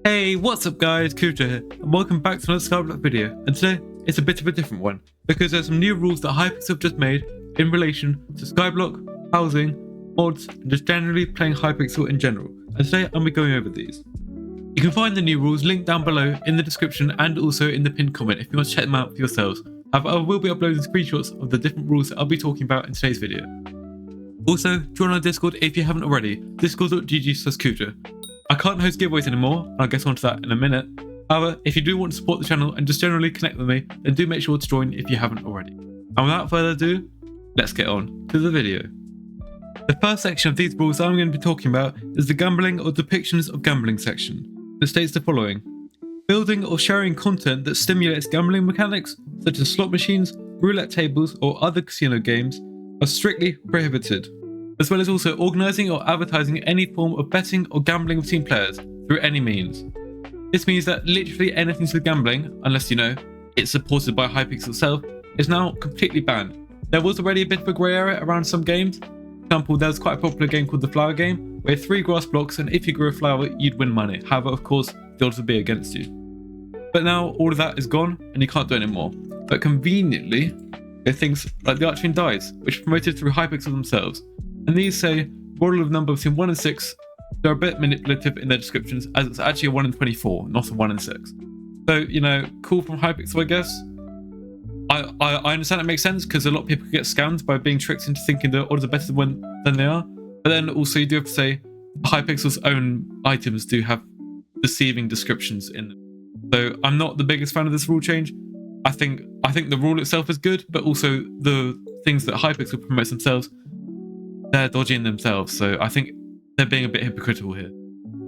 Hey, what's up guys, Kuvdra here, and welcome back to another Skyblock video, and today it's a bit of a different one, because there's some new rules that Hypixel have just made in relation to Skyblock, housing, mods, and just generally playing Hypixel in general, and today I'm going to be going over these. You can find the new rules linked down below in the description and also in the pinned comment if you want to check them out for yourselves. However, I will be uploading screenshots of the different rules that I'll be talking about in today's video. Also, join our Discord if you haven't already, discord.gg/Kuvdra. I can't host giveaways anymore, and I'll get onto that in a minute. However, if you do want to support the channel and just generally connect with me, then do make sure to join if you haven't already. And without further ado, let's get on to the video. The first section of these rules I'm going to be talking about is the gambling or depictions of gambling section, that states the following. Building or sharing content that stimulates gambling mechanics, such as slot machines, roulette tables, or other casino games, are strictly prohibited, as well as also organising or advertising any form of betting or gambling between players through any means. This means that literally anything to do with gambling, unless it's supported by Hypixel itself, is now completely banned. There was already a bit of a grey area around some games. For example, there's quite a popular game called the Flower Game, where 3 grass blocks, and if you grew a flower, you'd win money. However, of course, the odds would be against you. But now all of that is gone, and you can't do it anymore. But conveniently, there are things like the Archery and Dice, which are promoted through Hypixel themselves. And these say roll of number between 1 and 6. They're a bit manipulative in their descriptions, as it's actually a 1 in 24, not a 1 in 6. So, cool from Hypixel, I guess. I understand it makes sense, because a lot of people get scammed by being tricked into thinking the odds are better than they are. But then also you do have to say Hypixel's own items do have deceiving descriptions in them. So I'm not the biggest fan of this rule change. I think the rule itself is good, but also the things that Hypixel promotes themselves, they're dodging themselves, so I think they're being a bit hypocritical here.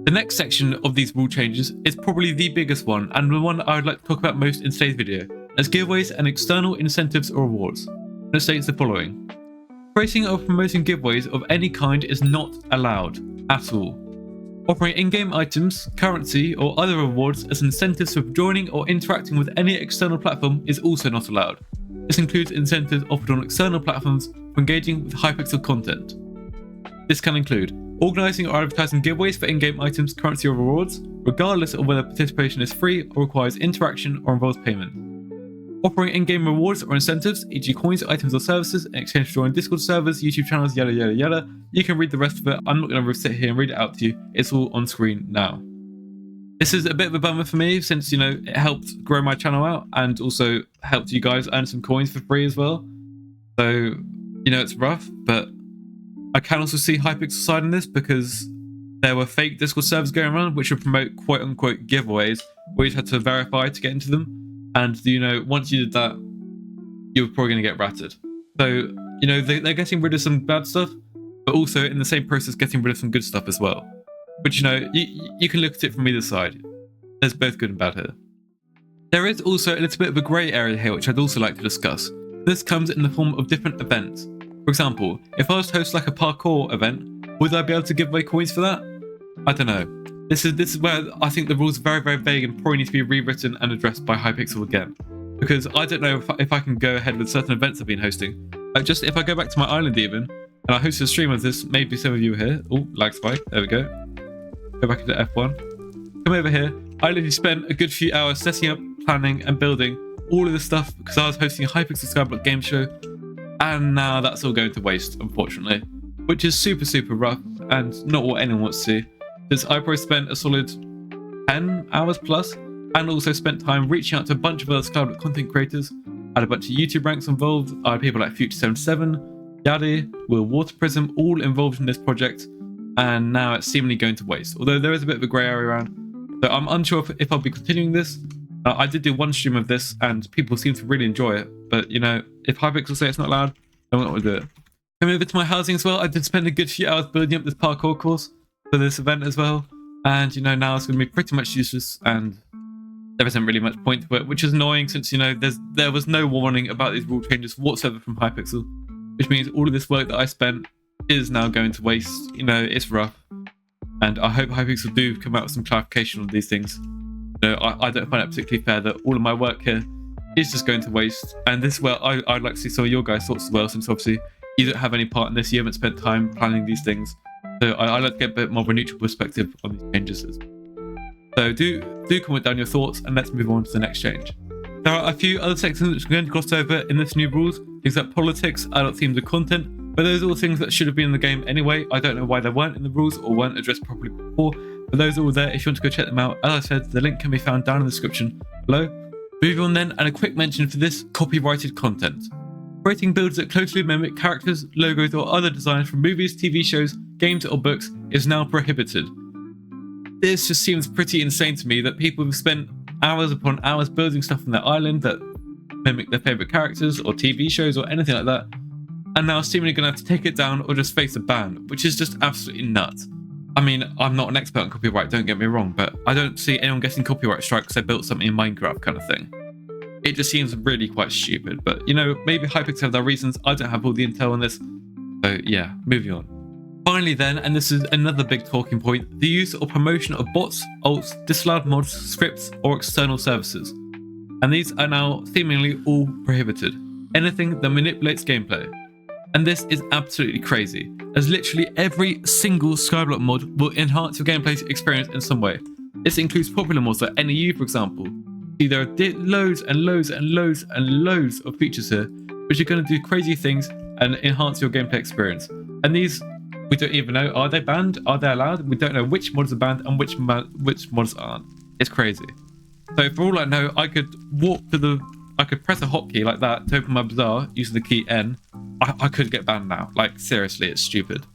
The next section of these rule changes is probably the biggest one, and the one I would like to talk about most in today's video, as giveaways and external incentives or rewards. And it states the following. Creating or promoting giveaways of any kind is not allowed, at all. Offering in-game items, currency, or other rewards as incentives for joining or interacting with any external platform is also not allowed. This includes incentives offered on external platforms for engaging with Hypixel content. This can include organising or advertising giveaways for in-game items, currency or rewards, regardless of whether participation is free or requires interaction or involves payment. Offering in-game rewards or incentives, e.g. coins, items or services, in exchange for joining Discord servers, YouTube channels, yada yada yada. You can read the rest of it. I'm not going to sit here and read it out to you. It's all on screen now. This is a bit of a bummer for me, since it helped grow my channel out and also helped you guys earn some coins for free as well. So it's rough, but I can also see Hypixel's side in this, because there were fake Discord servers going around which would promote quote-unquote giveaways where you had to verify to get into them. And, once you did that, you were probably going to get ratted. So, they're getting rid of some bad stuff, but also in the same process getting rid of some good stuff as well. Which, you can look at it from either side. There's both good and bad here. There is also a little bit of a grey area here which I'd also like to discuss. This comes in the form of different events. For example, if I was to host like a parkour event, would I be able to give away coins for that? I don't know. This is where I think the rules are very, very vague and probably need to be rewritten and addressed by Hypixel again. Because I don't know if I can go ahead with certain events I've been hosting. Like just if I go back to my island even, and I hosted a stream of this, maybe some of you are here. Oh, lag spike, there we go. Go back into F1. Come over here. I literally spent a good few hours setting up, planning and building all of this stuff because I was hosting a Hypixel Skyblock game show. And now that's all going to waste, unfortunately. Which is super, super rough and not what anyone wants to see. Because I probably spent a solid 10 hours plus, and also spent time reaching out to a bunch of other Skyblock content creators. I had a bunch of YouTube ranks involved. I had people like Future77, Yadi, Will Waterprism, all involved in this project, and now it's seemingly going to waste. Although there is a bit of a grey area around, so I'm unsure if I'll be continuing this. I did do one stream of this, and people seem to really enjoy it. But if Hypixel say it's not allowed, I'm not going to do it. Coming over to my housing as well, I did spend a good few hours building up this parkour course for this event as well, and now it's going to be pretty much useless, and there isn't really much point to it, which is annoying since there was no warning about these rule changes whatsoever from Hypixel, which means all of this work that I spent is now going to waste. It's rough, and I hope Hypixel do come out with some clarification on these things. I don't find it particularly fair that all of my work here is just going to waste, and this is where I'd like to see some of your guys' thoughts as well, since obviously you don't have any part in this, you haven't spent time planning these things. So I like to get a bit more of a neutral perspective on these changes. So do comment down your thoughts and let's move on to the next change. There are a few other sections which we're going to gloss over in this new rules, things like politics, adult themes and content, but those are all things that should have been in the game anyway. I don't know why they weren't in the rules or weren't addressed properly before, but those are all there if you want to go check them out. As I said, the link can be found down in the description below. Moving on then, and a quick mention for this copyrighted content. Creating builds that closely mimic characters, logos or other designs from movies, TV shows, games or books is now prohibited. This just seems pretty insane to me that people have spent hours upon hours building stuff on their island that mimic their favourite characters or TV shows or anything like that, and now seemingly going to have to take it down or just face a ban, which is just absolutely nuts. I mean, I'm not an expert on copyright, don't get me wrong, but I don't see anyone getting copyright strike because they built something in Minecraft kind of thing. It just seems really quite stupid, but you know, maybe Hypixel have their reasons. I don't have all the intel on this, so yeah, moving on. Finally then, and this is another big talking point, the use or promotion of bots, alts, disallowed mods, scripts or external services. And these are now seemingly all prohibited. Anything that manipulates gameplay. And this is absolutely crazy, as literally every single Skyblock mod will enhance your gameplay experience in some way. This includes popular mods like NEU for example. See, there are loads and loads and loads and loads of features here which are going to do crazy things and enhance your gameplay experience. And these, we don't even know, are they banned? Are they allowed? We don't know which mods are banned and which mods aren't. It's crazy. So for all I know, I could I could press a hotkey like that to open my bazaar using the key N. I could get banned now. Like seriously, it's stupid.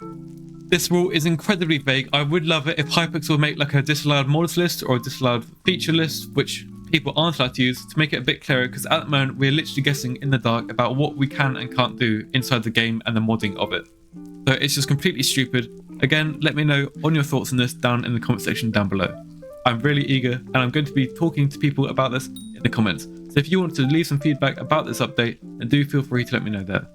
This rule is incredibly vague. I would love it if Hypixel would make like a disallowed mods list or a disallowed feature list, which people aren't allowed to use, to make it a bit clearer, because at the moment we're literally guessing in the dark about what we can and can't do inside the game and the modding of it. So it's just completely stupid. Again, let me know on your thoughts on this down in the comment section down below. I'm really eager and I'm going to be talking to people about this in the comments. So if you want to leave some feedback about this update, then do feel free to let me know there.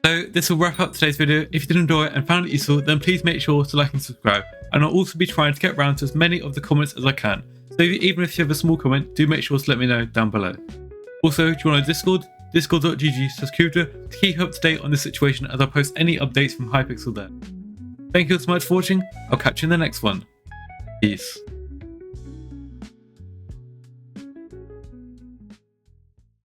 So this will wrap up today's video. If you did enjoy it and found it useful, then please make sure to like and subscribe. And I'll also be trying to get around to as many of the comments as I can. So even if you have a small comment, do make sure to let me know down below. Also, if you want a Discord, discord.gg/Kuvdra to keep up to date on this situation as I post any updates from Hypixel there. Thank you so much for watching. I'll catch you in the next one. Peace.